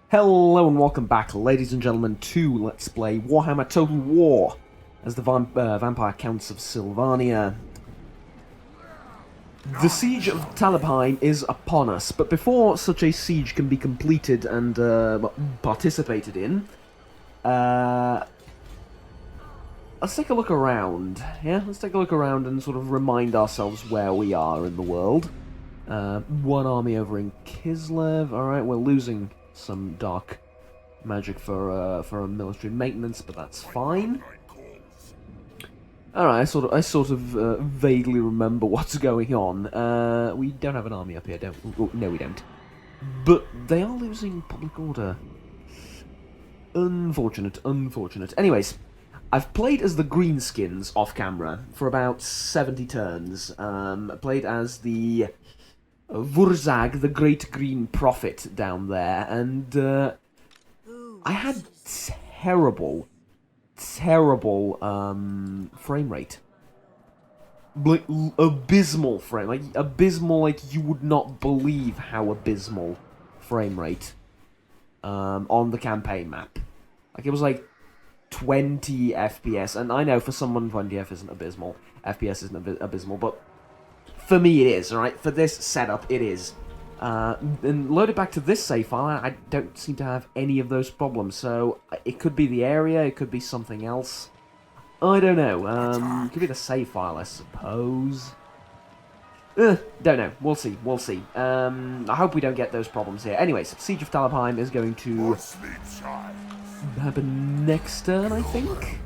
Hello and welcome back, ladies and gentlemen, to Let's Play Warhammer Total War as the Vampire Counts of Sylvania. The siege of Talabheim is upon us, but before such a siege can be completed and participated in, let's take a look around. Yeah, let's take a look around and sort of remind ourselves where we are in the world. One army over in Kislev. Alright, we're losing some dark magic for a military maintenance, but that's fine. Alright, I sort of vaguely remember what's going on. We don't have an army up here, don't we? Oh, no, we don't. But they are losing public order. Unfortunate, unfortunate. Anyways, I've played as the Greenskins off-camera for about 70 turns. Played as the Vurzag, the Great Green Prophet, down there, and I had terrible frame rate. Like, abysmal frame, like, abysmal, like, you would not believe how abysmal frame rate on the campaign map. Like, it was like 20 FPS, and I know for someone 20 FPS isn't abysmal, but for me it is, alright? For this setup, it is. And load it back to this save file, I don't seem to have any of those problems, so it could be the area, it could be something else. I don't know, it could be the save file, I suppose. Don't know, we'll see, we'll see. I hope we don't get those problems here. Anyways, Siege of Talabheim is going to happen next turn, I think?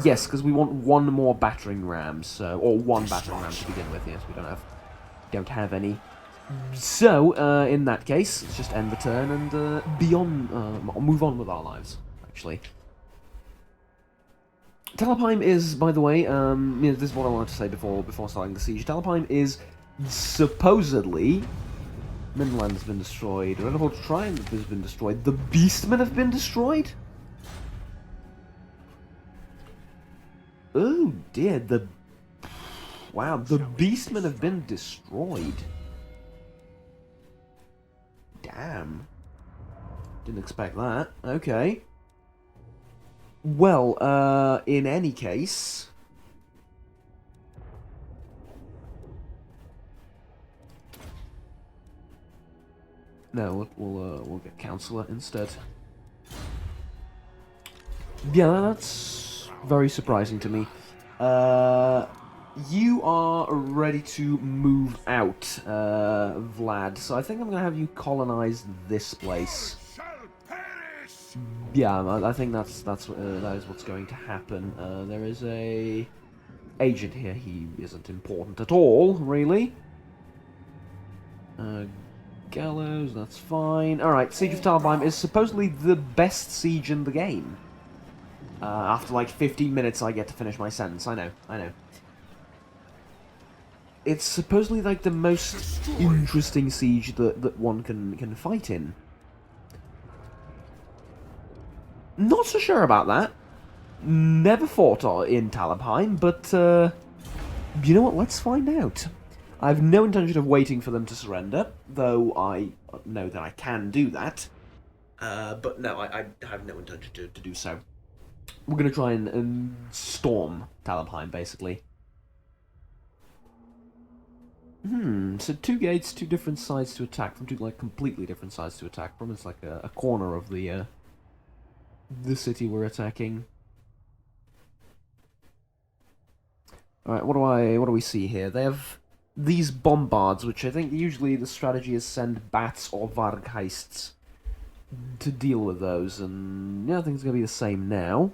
Yes, because we want one more battering ram, so, or one battering ram to begin with. Yes, we don't have any. So, in that case, let's just end the turn and move on with our lives. Actually, Talabheim is, by the way, this is what I wanted to say before starting the siege. Talabheim is supposedly Midland has been destroyed. Redhawk Triumph has been destroyed. The Beastmen have been destroyed. Oh dear, the Beastmen have been destroyed. Damn. Didn't expect that. Okay. Well, in any case, no, we'll get Counselor instead. Yeah, that's very surprising to me. You are ready to move out, Vlad. So I think I'm gonna have you colonize this place. Yeah, I think that is what's going to happen. There is a agent here. He isn't important at all, really. Gallows, that's fine. Alright, Siege of Talabheim is supposedly the best siege in the game. After like 15 minutes I get to finish my sentence. I know. It's supposedly like the most interesting siege that one can fight in. Not so sure about that. Never fought in Talabheim, but you know what? Let's find out. I have no intention of waiting for them to surrender, though I know that I can do that. But no, I have no intention to do so. We're going to try and storm Talabheim, basically. So two gates, two different sides to attack, from two, like, completely different sides to attack from. It's like a corner of the city we're attacking. Alright, what do we see here? They have these bombards, which I think usually the strategy is send bats or vargheists to deal with those, and yeah, I think it's going to be the same now.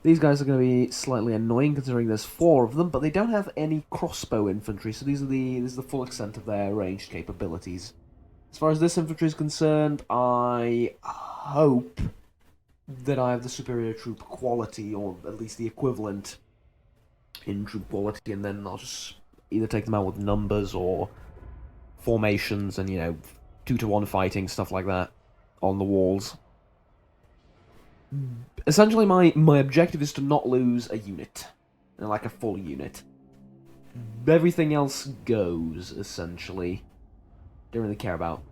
These guys are going to be slightly annoying considering there's 4 of them, but they don't have any crossbow infantry, so this is the full extent of their ranged capabilities. As far as this infantry is concerned, I hope that I have the superior troop quality, or at least the equivalent in troop quality, and then I'll just either take them out with numbers or formations and, 2-to-1 fighting, stuff like that, on the walls. Essentially, my objective is to not lose a unit. Like a full unit. Everything else goes, essentially. Don't really care about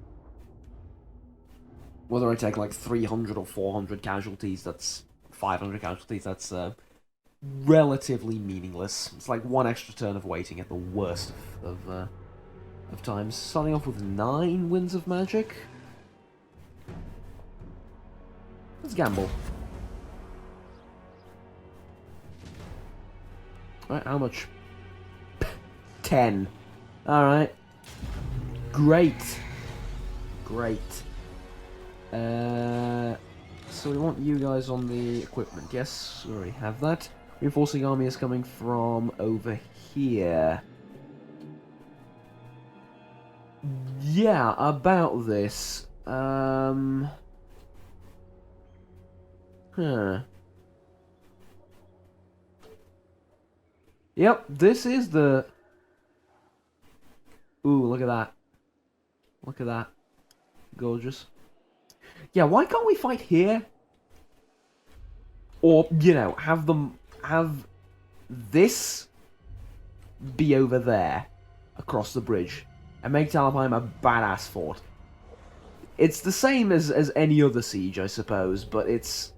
Whether I take like 300 or 400 casualties, that's 500 casualties, that's relatively meaningless. It's like one extra turn of waiting at the worst of times. Starting off with 9 winds of magic. Let's gamble. Alright, how much? 10. Alright. Great. Great. So we want you guys on the equipment. Yes, we already have that. Reinforcing army is coming from over here. Yeah, about this. Huh. Yep, this is the... Ooh, look at that. Look at that. Gorgeous. Yeah, why can't we fight here? Or, you know, have this be over there, across the bridge, and make Talabheim a badass fort. It's the same as any other siege, I suppose, but it's...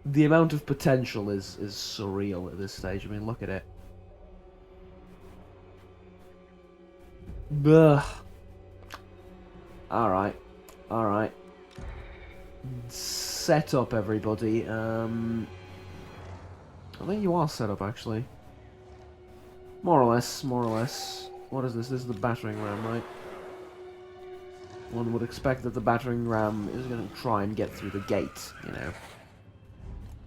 The amount of potential is surreal at this stage. I mean, look at it. Ugh. Alright. Alright. Set up, everybody. I think you are set up, actually. More or less, more or less. What is this? This is the battering ram, right? One would expect that the battering ram is going to try and get through the gate, you know.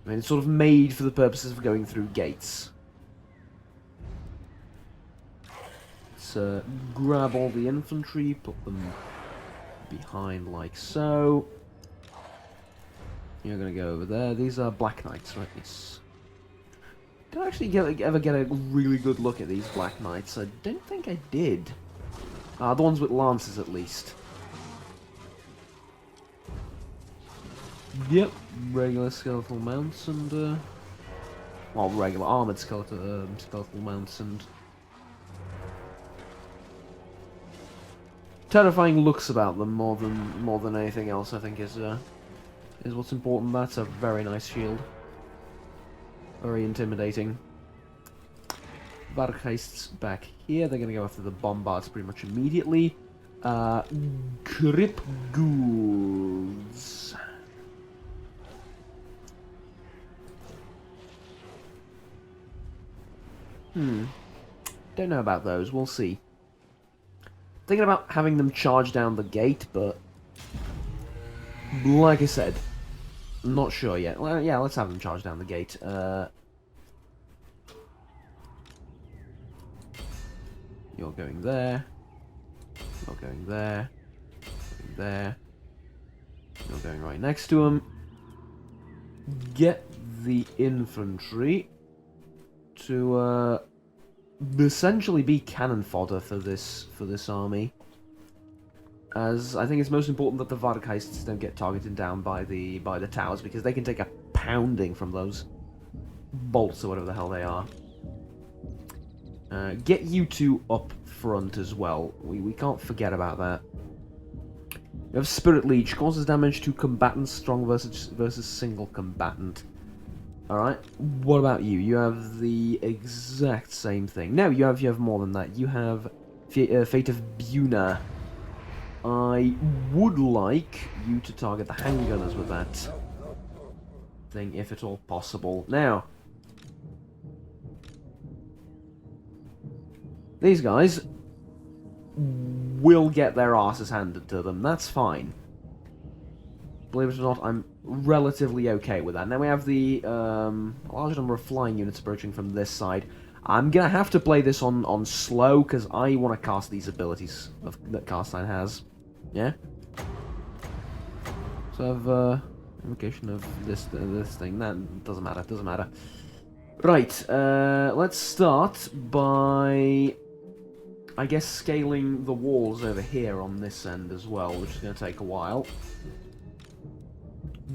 I mean, it's sort of made for the purposes of going through gates. Let's grab all the infantry, put them behind like so. You're going to go over there. These are Black Knights, right? Yes. Did I actually ever get a really good look at these Black Knights? I don't think I did. The ones with lances, at least. Yep, regular skeletal mounts and, well, regular armored skeletal mounts and... Terrifying looks about them more than anything else, I think, is what's important. That's a very nice shield. Very intimidating. Vargheists back here. They're going to go after the bombards pretty much immediately. Grip Ghouls. Don't know about those. We'll see. Thinking about having them charge down the gate, but... Like I said, not sure yet. Well, yeah, let's have them charge down the gate. You're going there. You're going there. Going there. You're going right next to him. Get the infantry to essentially be cannon fodder for this army. As I think it's most important that the Vargheists don't get targeted down by the towers, because they can take a pounding from those bolts or whatever the hell they are. Get you two up front as well. We can't forget about that. You have Spirit Leech, causes damage to combatants, strong versus single combatant. Alright, what about you? You have the exact same thing. No, you have more than that. You have Fate of Buna. I would like you to target the handgunners with that thing, if at all possible. Now, these guys will get their asses handed to them. That's fine. Believe it or not, I'm relatively okay with that. Now we have the large number of flying units approaching from this side. I'm gonna have to play this on slow, because I want to cast these abilities that Karstein has. Yeah? So I have invocation of this thing. That doesn't matter. Right, let's start by, I guess, scaling the walls over here on this end as well, which is going to take a while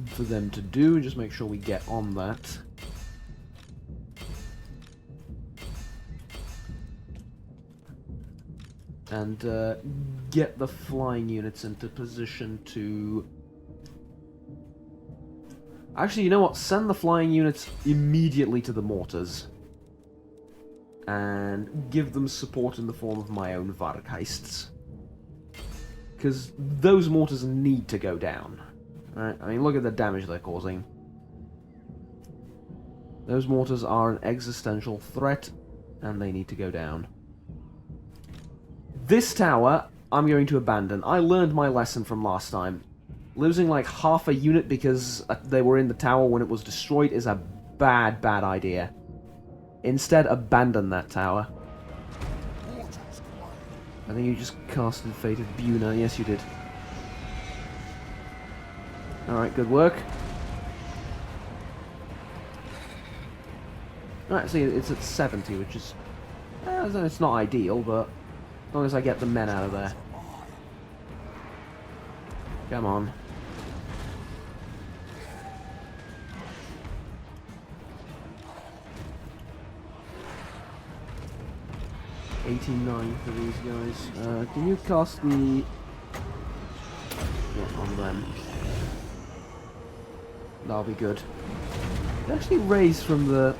for them to do. Just make sure we get on that. And get the flying units into position to Actually, you know what? Send the flying units immediately to the mortars. And give them support in the form of my own Vargheists. Because those mortars need to go down. Right? I mean, look at the damage they're causing. Those mortars are an existential threat, and they need to go down. This tower, I'm going to abandon. I learned my lesson from last time. Losing like half a unit because they were in the tower when it was destroyed is a bad, bad idea. Instead, abandon that tower. I think you just casted Fate of Buna. Yes, you did. Alright, good work. Alright, see, it's at 70, which is... it's not ideal, but... as long as I get the men out of there. Come on. $89 for these guys. Can you cast the... yeah, on them. That'll be good. It actually raised from the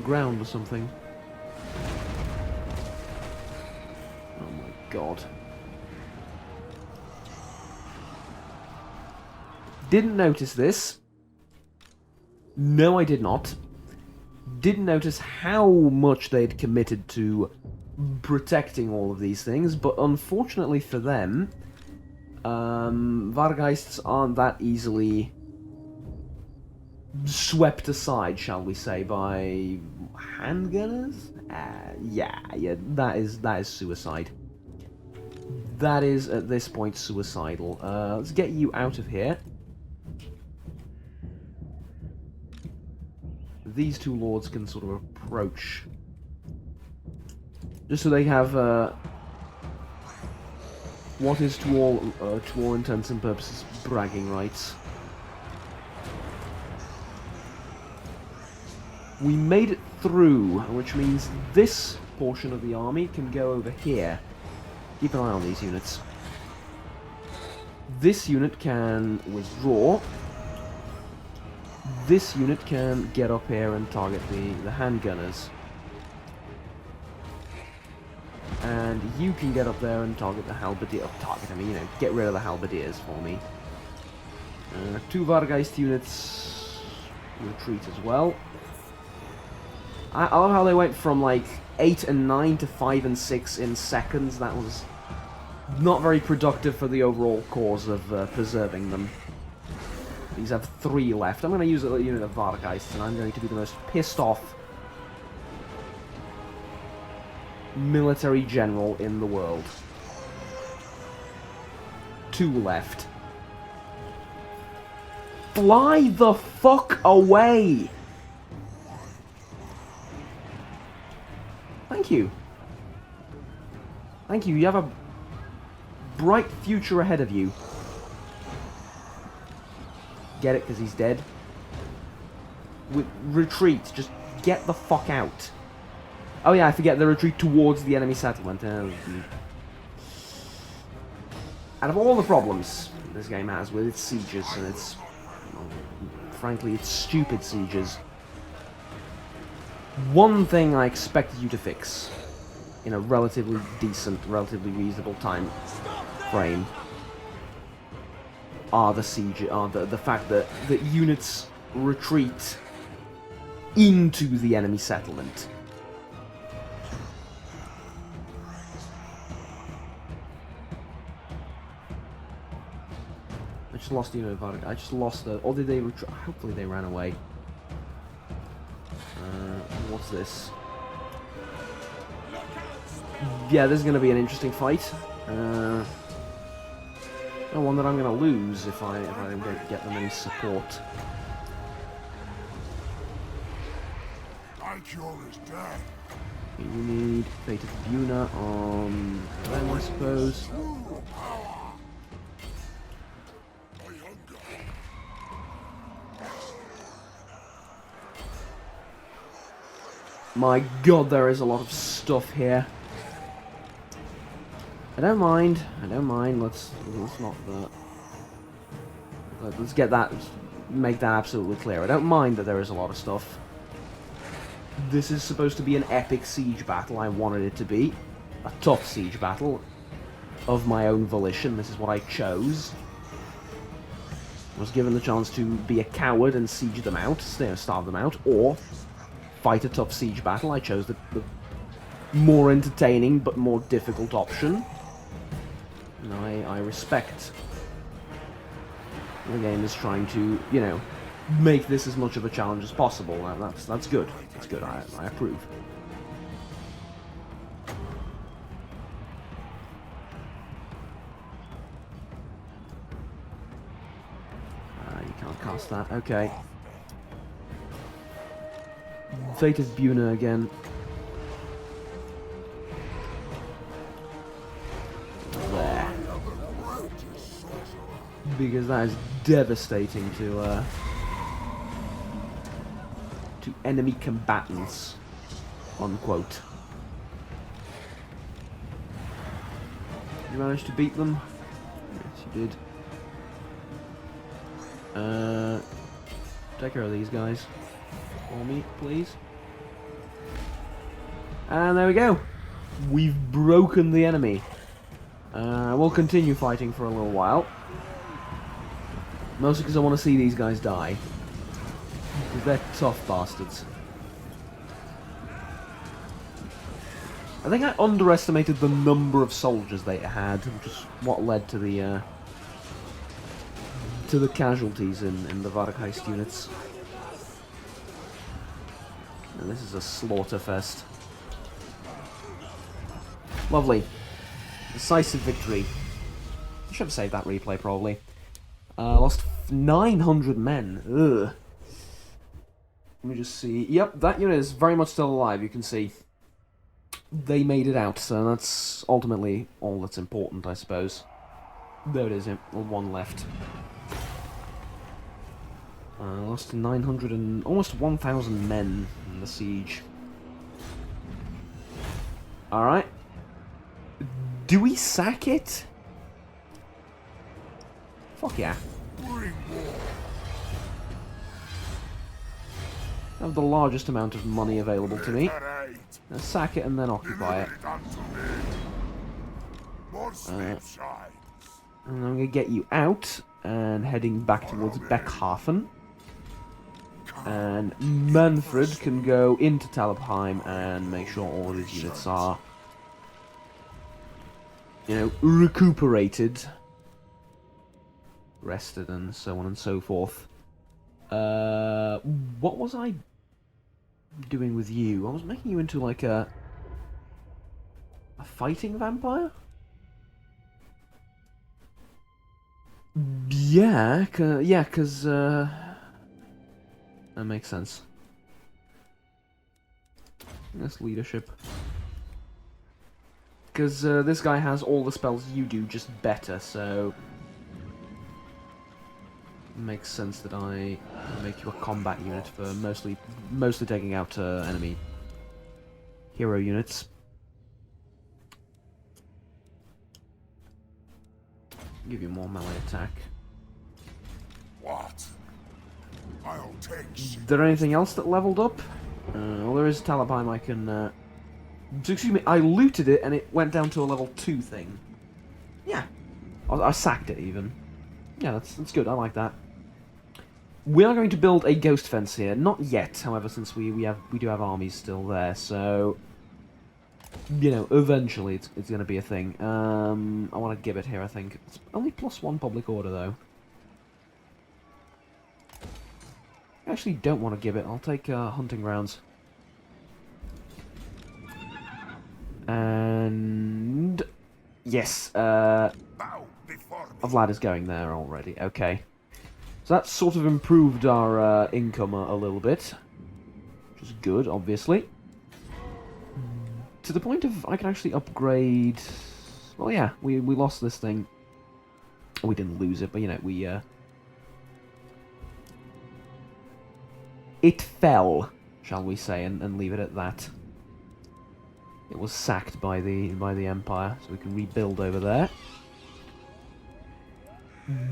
ground or something. Oh my god. Didn't notice this. No, I did not. Didn't notice how much they'd committed to protecting all of these things, but unfortunately for them, Vargheists aren't that easily swept aside, shall we say, by handgunners? Yeah, that is suicide. That is, at this point, suicidal. Let's get you out of here. These two lords can sort of approach. Just so they have, what is to all intents and purposes, bragging rights. We made it through, which means this portion of the army can go over here. Keep an eye on these units. This unit can withdraw. This unit can get up here and target the handgunners. And you can get up there and target the halberdier. Get rid of the halberdiers for me. 2 Vargheist units retreat as well. I love how they went from like 8 and 9 to 5 and 6 in seconds. That was not very productive for the overall cause of preserving them. These have 3 left. I'm going to use a unit of Vargheists, and I'm going to be the most pissed off military general in the world. 2 left. Fly the fuck away! Thank you. Thank you. You have a bright future ahead of you. Get it, because he's dead. Retreat. Just get the fuck out. Oh yeah, I forget the retreat towards the enemy settlement. Out of all the problems this game has with its sieges and its... frankly, its stupid sieges, one thing I expected you to fix in a relatively decent, relatively reasonable time frame are the fact that units retreat into the enemy settlement. I just lost the unit of I just lost the... or did they retreat? Hopefully they ran away. What's this? Yeah, this is going to be an interesting fight. One that I'm going to lose if I don't get them any support. You need Fate of Buna on them, I suppose. My god, there is a lot of stuff here. I don't mind. Let's not let's get that make that absolutely clear. I don't mind that there is a lot of stuff. This is supposed to be an epic siege battle. I wanted it to be. A tough siege battle. Of my own volition. This is what I chose. I was given the chance to be a coward and siege them out, starve them out, or fight a tough siege battle. I chose the more entertaining but more difficult option. And I respect the game is trying to, you know, make this as much of a challenge as possible. That's good. That's good. I approve. You can't cast that. Okay. Fate of Buna again. There. Because that is devastating to enemy combatants, unquote. You managed to beat them? Yes, you did. Take care of these guys for me, please. And there we go. We've broken the enemy. We'll continue fighting for a little while. Mostly because I want to see these guys die. Because they're tough bastards. I think I underestimated the number of soldiers they had, which is what led to the casualties in the Vargheist units. And this is a slaughterfest. Lovely. Decisive victory. I should have saved that replay, probably. Lost 900 men. Ugh. Let me just see. Yep, that unit is very much still alive, you can see. They made it out, so that's ultimately all that's important, I suppose. There it is, one left. Lost 900 and almost 1,000 men in the siege. Alright. Do we sack it? Fuck yeah. I have the largest amount of money available to me. Now sack it and then occupy it. And I'm going to get you out and heading back towards Beckhafen. And Manfred can go into Talabheim and make sure all of his units are, you know, recuperated, rested, and so on and so forth. What was I doing with you? I was making you into like a fighting vampire? Yeah, cause that makes sense. That's leadership. Because this guy has all the spells you do, just better, so it makes sense that I make you a combat unit for mostly taking out enemy hero units. Give you more melee attack. What? I'll take. Is there anything else that leveled up? Well, there is Talabheim I can... excuse me, I looted it and it went down to a level 2 thing. Yeah. I sacked it even. Yeah, that's good, I like that. We are going to build a ghost fence here. Not yet, however, since we do have armies still there, so... You know, eventually it's going to be a thing. I want to give it here, I think. It's only +1 public order, though. I actually don't want to give it. I'll take hunting grounds. And... Yes, Vlad is going there already. Okay. So that's sort of improved our income a little bit. Which is good, obviously. To the point of I can actually upgrade... Well, yeah, we lost this thing. We didn't lose it, but, you know, we... It fell, shall we say, and leave it at that. It was sacked by the Empire, so we can rebuild over there.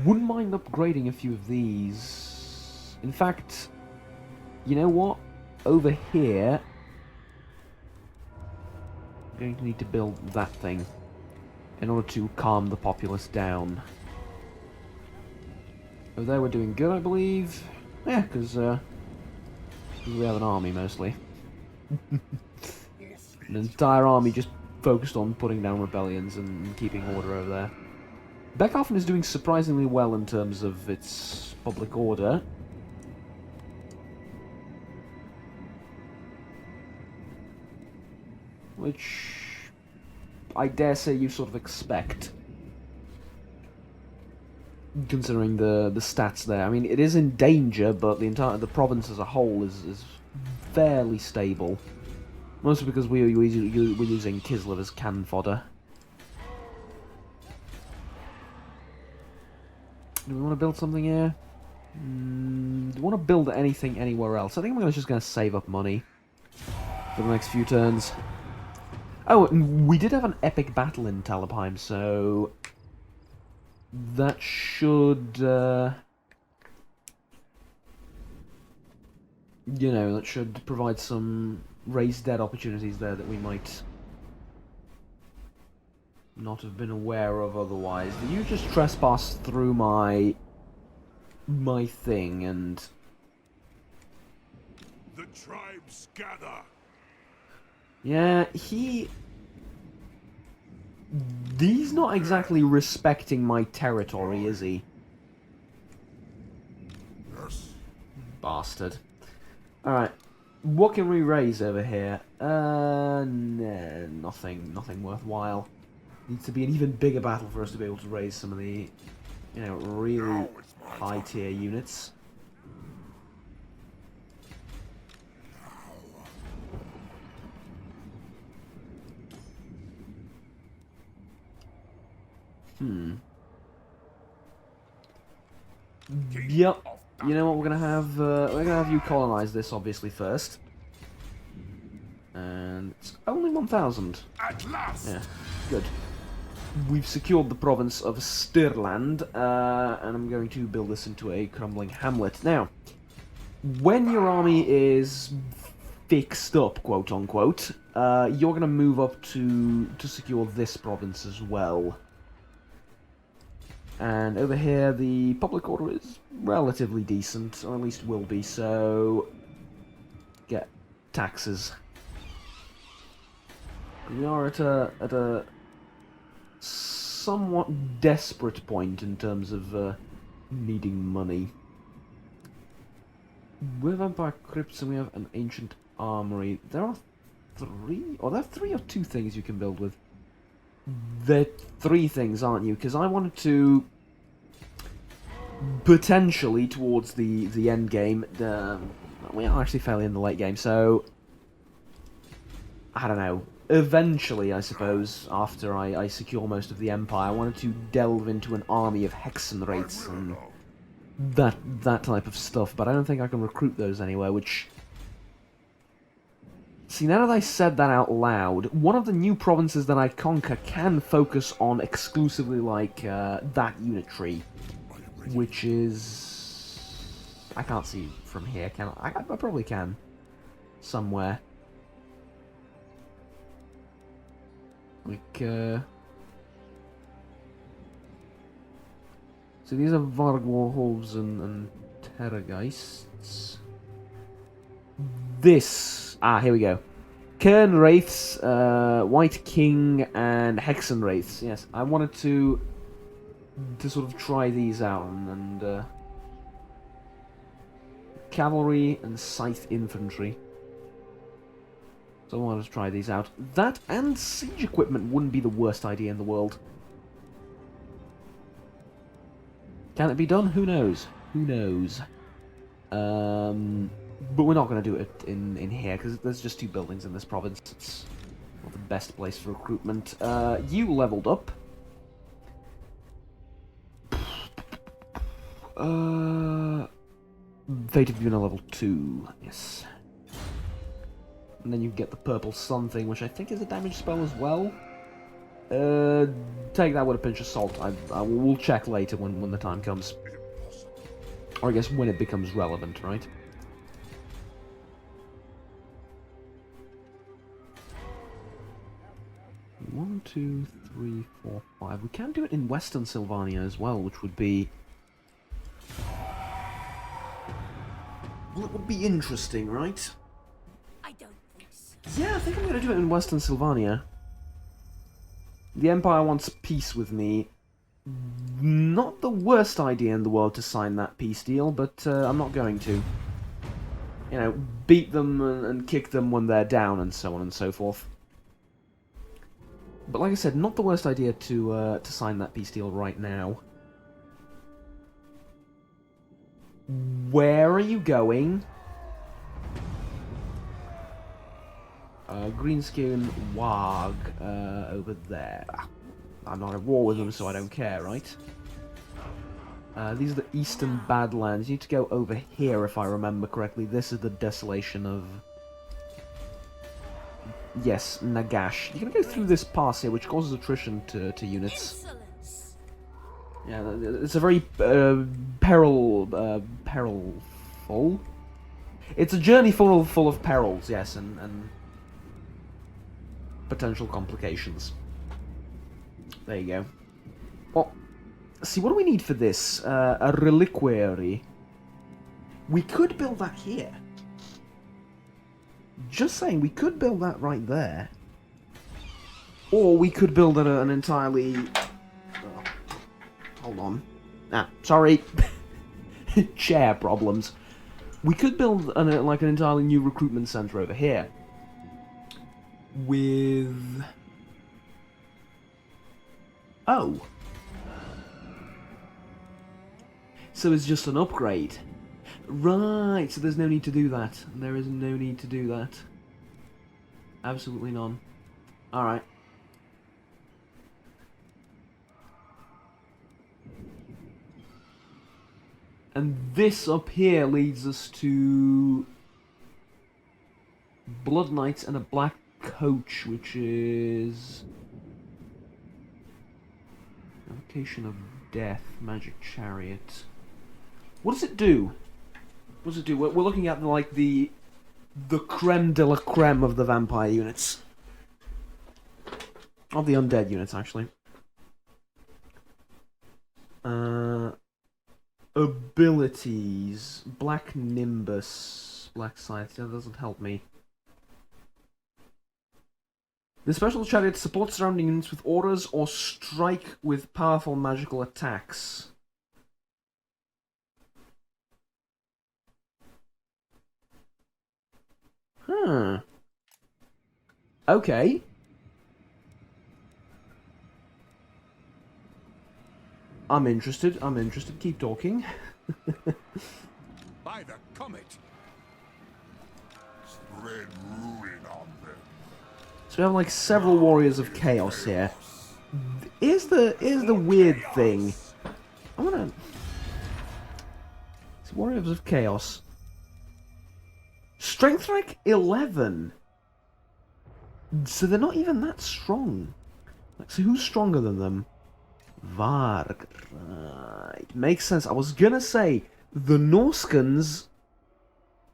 Wouldn't mind upgrading a few of these. In fact, you know what? Over here, I'm going to need to build that thing in order to calm the populace down. Over there we're doing good, I believe. Yeah, because we have an army, mostly. An entire army just focused on putting down rebellions and keeping order over there. Beckhofen is doing surprisingly well in terms of its public order. Which I dare say you sort of expect, considering the stats there. I mean, it is in danger, but the province as a whole is fairly stable. Mostly because we're using Kislev as cannon fodder. Do we want to build something here? Do we want to build anything anywhere else? I think I'm just going to save up money for the next few turns. Oh, and we did have an epic battle in Talabheim, so that should, you know, that should provide some raised dead opportunities there that we might not have been aware of otherwise. You just trespassed through my thing, and The tribes gather. yeah, he's not exactly respecting my territory, is he? Yes. Bastard. Alright, what can we raise over here? Nah, nothing worthwhile. Needs to be an even bigger battle for us to be able to raise some of the, you know, really high tier units. Yep. You know what? We're gonna have you colonize this obviously first, and it's only 1,000. At last. Yeah, good. We've secured the province of Stirland, and I'm going to build this into a crumbling hamlet. Now, when your army is fixed up, quote unquote, you're gonna move up to secure this province as well. And over here, the public order is relatively decent, or at least will be, so get taxes. We are at a somewhat desperate point in terms of needing money. We have Empire Crypts and we have an Ancient Armory. There are three or two things you can build with. They're three things, aren't you? Because I wanted to potentially towards the end game. We are actually fairly in the late game, so I don't know. Eventually, I suppose, after I secure most of the Empire, I wanted to delve into an army of Hexenwraiths and that type of stuff. But I don't think I can recruit those anywhere. Which, see, now that I said that out loud, one of the new provinces that I conquer can focus on exclusively, like, that unit tree. Which is... I can't see from here, can I? I probably can. Somewhere. Like, so these are Varg Warhawks and Terrorgeists. This... here we go. Kern Wraiths, White King, and Hexen Wraiths. Yes, I wanted to sort of try these out, and Cavalry and Scythe Infantry. So I wanted to try these out. That and siege equipment wouldn't be the worst idea in the world. Can it be done? Who knows? Who knows? But we're not going to do it in here, because there's just two buildings in this province. It's not the best place for recruitment. You leveled up. Fate of Yuna level 2, yes. And then you get the Purple Sun thing, which I think is a damage spell as well. Take that with a pinch of salt. We'll check later when the time comes. Or I guess when it becomes relevant, right? One, two, three, four, five. We can do it in Western Sylvania as well, which would be... Well, it would be interesting, right? I don't think so. Yeah, I think I'm going to do it in Western Sylvania. The Empire wants peace with me. Not the worst idea in the world to sign that peace deal, but I'm not going to. You know, beat them and kick them when they're down and so on and so forth. But like I said, not the worst idea to sign that peace deal right now. Where are you going? Greenskin Wag over there. I'm not at war with them, so I don't care, right? These are the Eastern Badlands. You need to go over here, if I remember correctly. This is the desolation of... Yes, Nagash. You're gonna go through this pass here, which causes attrition to units. Insolence. Yeah, it's a very perilful. It's a journey full of perils, yes, and potential complications. There you go. Well, see, what do we need for this? A reliquary. We could build that here. Just saying, we could build that right there. Or we could build an entirely... Oh, hold on. Ah, sorry. Chair problems. We could build like an entirely new recruitment center over here. With... Oh. So it's just an upgrade. Right, so there's no need to do that. There is no need to do that. Absolutely none. Alright. And this up here leads us to... Blood Knights and a Black Coach, which is... Invocation of Death, Magic Chariot. What does it do? What does it do? We're looking at like the creme de la creme of the vampire units. Of the undead units, actually. Abilities. Black Nimbus. Black Scythe. That doesn't help me. The special chariot supports surrounding units with orders or strike with powerful magical attacks. Huh. Okay. I'm interested. Keep talking. By the comet. Spread ruin on them. So we have like several warriors of chaos here. Here's the weird thing. I wanna... It's warriors of chaos. Strength rank 11. So they're not even that strong. Like, so who's stronger than them? Varg. Right. Makes sense. I was gonna say, the Norskans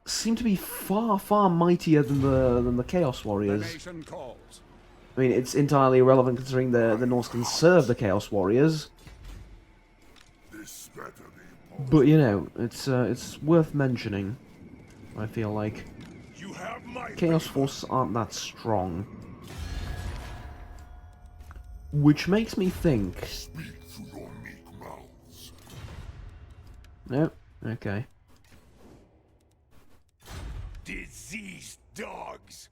seem to be far, far mightier than the Chaos Warriors. I mean, it's entirely irrelevant considering the Norskans serve the Chaos Warriors. But you know, it's worth mentioning. I feel like Chaos Forces aren't that strong, which makes me think. No, okay. Diseased dogs.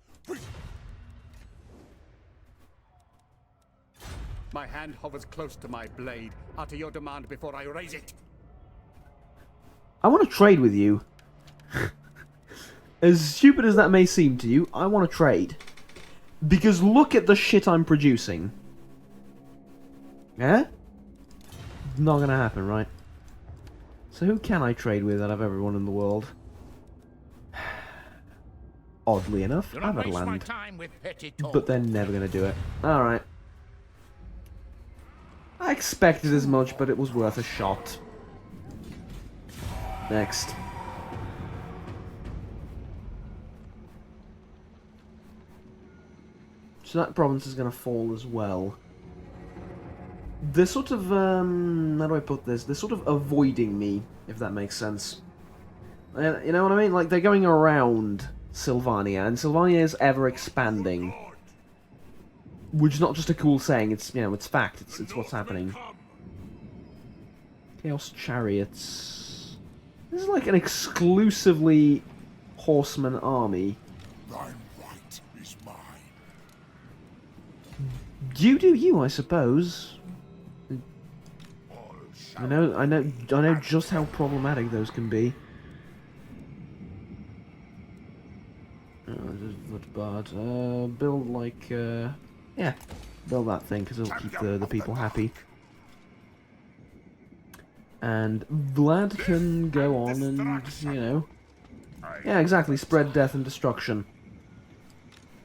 My hand hovers close to my blade. Utter your demand before I raise it. I want to trade with you. As stupid as that may seem to you, I want to trade. Because look at the shit I'm producing. Yeah? Not gonna happen, right? So who can I trade with out of everyone in the world? Oddly enough, Averland. But they're never gonna do it. Alright. I expected as much, but it was worth a shot. Next. So that province is going to fall as well. They're sort of, how do I put this? They're sort of avoiding me, if that makes sense. You know what I mean? Like, they're going around Sylvania, and Sylvania is ever expanding. Which is not just a cool saying, it's, you know, it's fact, it's what's happening. Chaos Chariots. This is like an exclusively horseman army. Thine right is mine. You do you, I suppose. All I know just how problematic those can be. Not bad. Build like, yeah, build that thing because it'll keep the people happy. And Vlad can go on and, you know, yeah, exactly, spread death and destruction.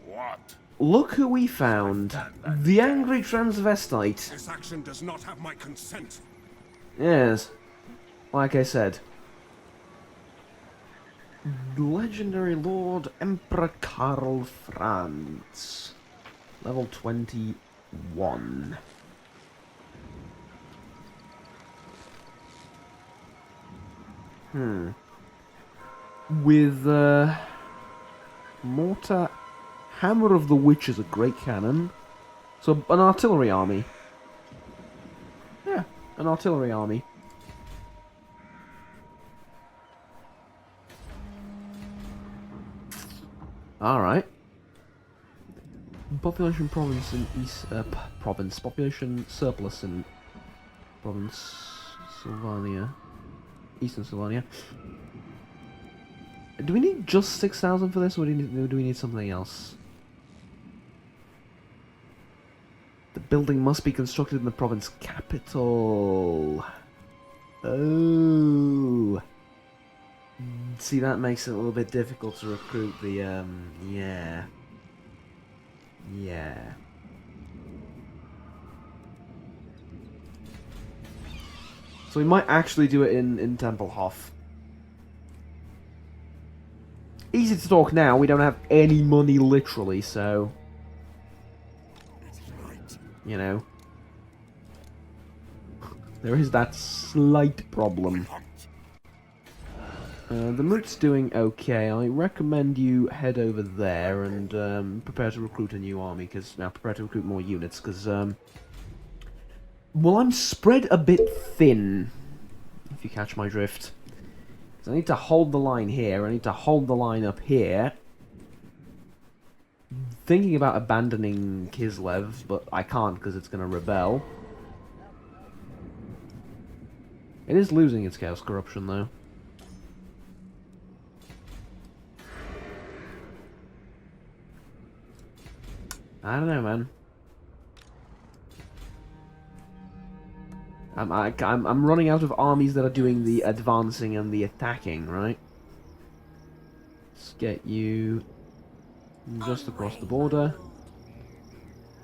What? Look who we found. The angry transvestite. This action does not have my consent. Yes. Like I said. Legendary Lord Emperor Karl Franz. Level 21. With, mortar... Hammer of the Witch is a great cannon. So, an artillery army. Yeah, an artillery army. Alright. Population province in East... province. Population surplus in... Province... Sylvania. Eastern Sylvania. Do we need just 6,000 for this, or do we need something else? The building must be constructed in the province capital. Oh. See, that makes it a little bit difficult to recruit the, yeah. Yeah. So we might actually do it in Tempelhof. Easy to talk now, we don't have any money literally, so... You know. There is that slight problem. The Moot's doing okay. I recommend you head over there and prepare to recruit a new army, because now prepare to recruit more units, because well, I'm spread a bit thin, if you catch my drift. So I need to hold the line here. I need to hold the line up here. Thinking about abandoning Kislev, but I can't because it's going to rebel. It is losing its Chaos Corruption, though. I don't know, man. I'm running out of armies that are doing the advancing and the attacking, right? Let's get you just across the border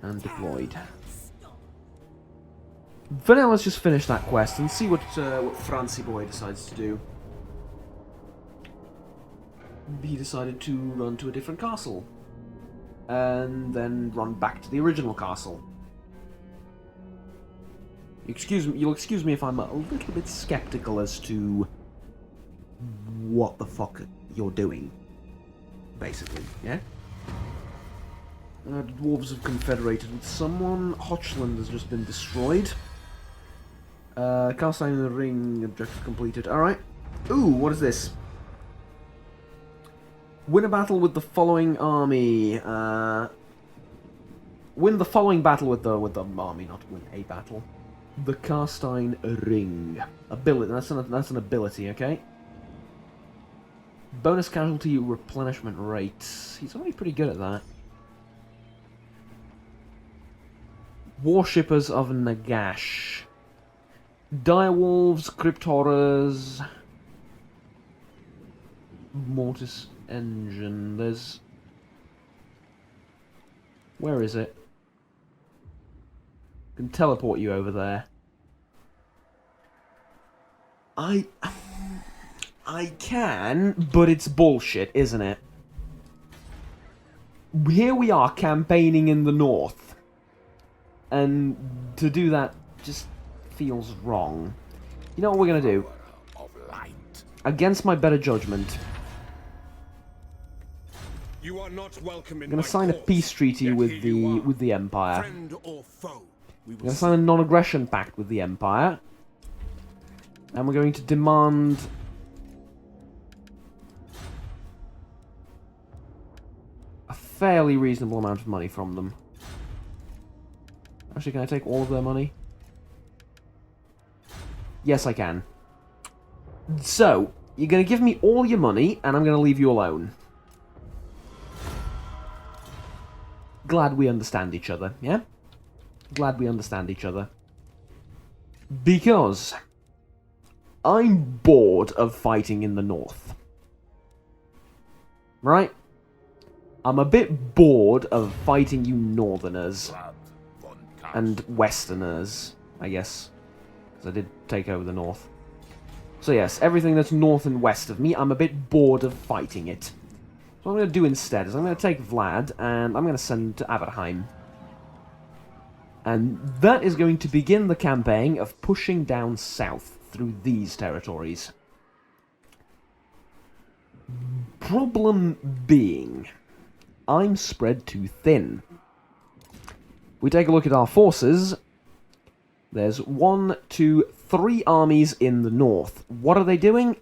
and deployed. For now, let's just finish that quest and see what Francie boy decides to do. He decided to run to a different castle and then run back to the original castle. You'll excuse me if I'm a little bit skeptical as to what the fuck you're doing, basically, yeah? Dwarves have confederated with someone. Hochland has just been destroyed. Cast iron in the ring, objective completed. Alright. Ooh, what is this? Win a battle with the following army. Win the following battle with the army, not win a battle. The Cast Iron Ring. Ability. That's an ability, okay? Bonus casualty replenishment rate. He's already pretty good at that. Worshippers of Nagash. Direwolves, Crypt Horrors. Mortis Engine. There's... Where is it? Can teleport you over there. I can, but it's bullshit, isn't it? Here we are campaigning in the north. And to do that just feels wrong. You know what we're gonna do? Of light. Against my better judgment, You are not welcome in I'm gonna my sign a cause, peace treaty yet with here you are. the Empire. Friend or foe, we I'm will going to sign a non-aggression pact with the Empire. And we're going to demand... a fairly reasonable amount of money from them. Actually, can I take all of their money? Yes, I can. So, you're going to give me all your money, and I'm going to leave you alone. Glad we understand each other, yeah? Glad we understand each other. Because I'm bored of fighting in the north. Right? I'm a bit bored of fighting you northerners. Blood von Kampf. And westerners, I guess. Because I did take over the north. So yes, everything that's north and west of me, I'm a bit bored of fighting it. So what I'm going to do instead is I'm going to take Vlad, and I'm going to send to Aberheim. And that is going to begin the campaign of pushing down south through these territories. Problem being, I'm spread too thin. We take a look at our forces. There's 1, 2, 3 armies in the north. What are they doing?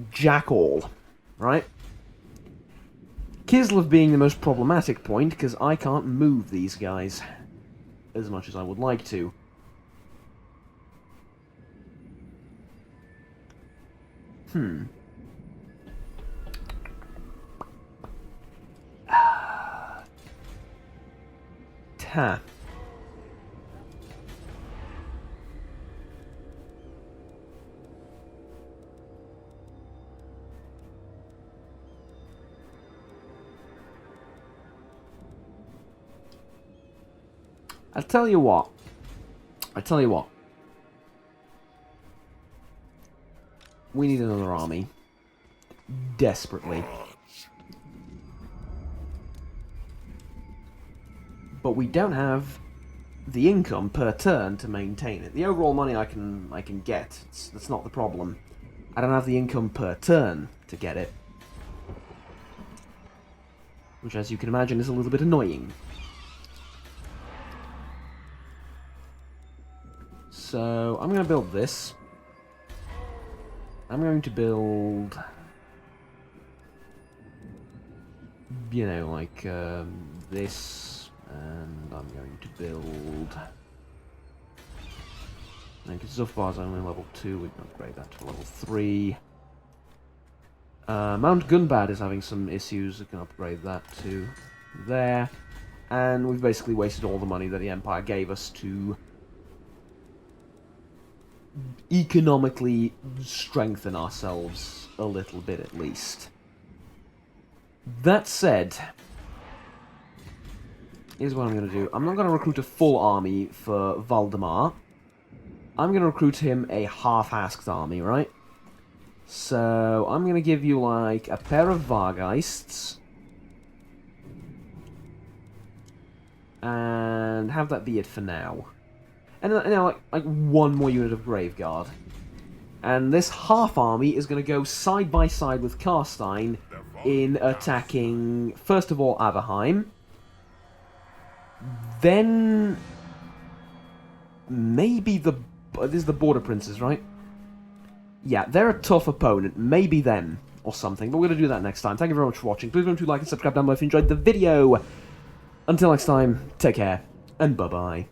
Jack all, right? Kislev being the most problematic point, because I can't move these guys as much as I would like to. Ta. I tell you what. We need another army. Desperately. But we don't have the income per turn to maintain it. The overall money I can get, that's not the problem. I don't have the income per turn to get it. Which, as you can imagine, is a little bit annoying. So, I'm going to build this. I'm going to build... you know, like, this. And I'm going to build... because so far it's only level 2, we can upgrade that to level 3. Mount Gunbad is having some issues, we can upgrade that to there. And we've basically wasted all the money that the Empire gave us to economically strengthen ourselves a little bit at least. That said, here's what I'm going to do. I'm not going to recruit a full army for Valdemar. I'm going to recruit him a half-asked army, right? So, I'm going to give you, like, a pair of Vargeists. And have that be it for now. And now, like one more unit of Graveguard. And this half army is going to go side by side with Karstein in attacking, first of all, Aberheim. Then maybe this is the Border Princes, right? Yeah, they're a tough opponent. Maybe them or something. But we're going to do that next time. Thank you very much for watching. Please remember to like and subscribe down below if you enjoyed the video. Until next time, take care and bye-bye.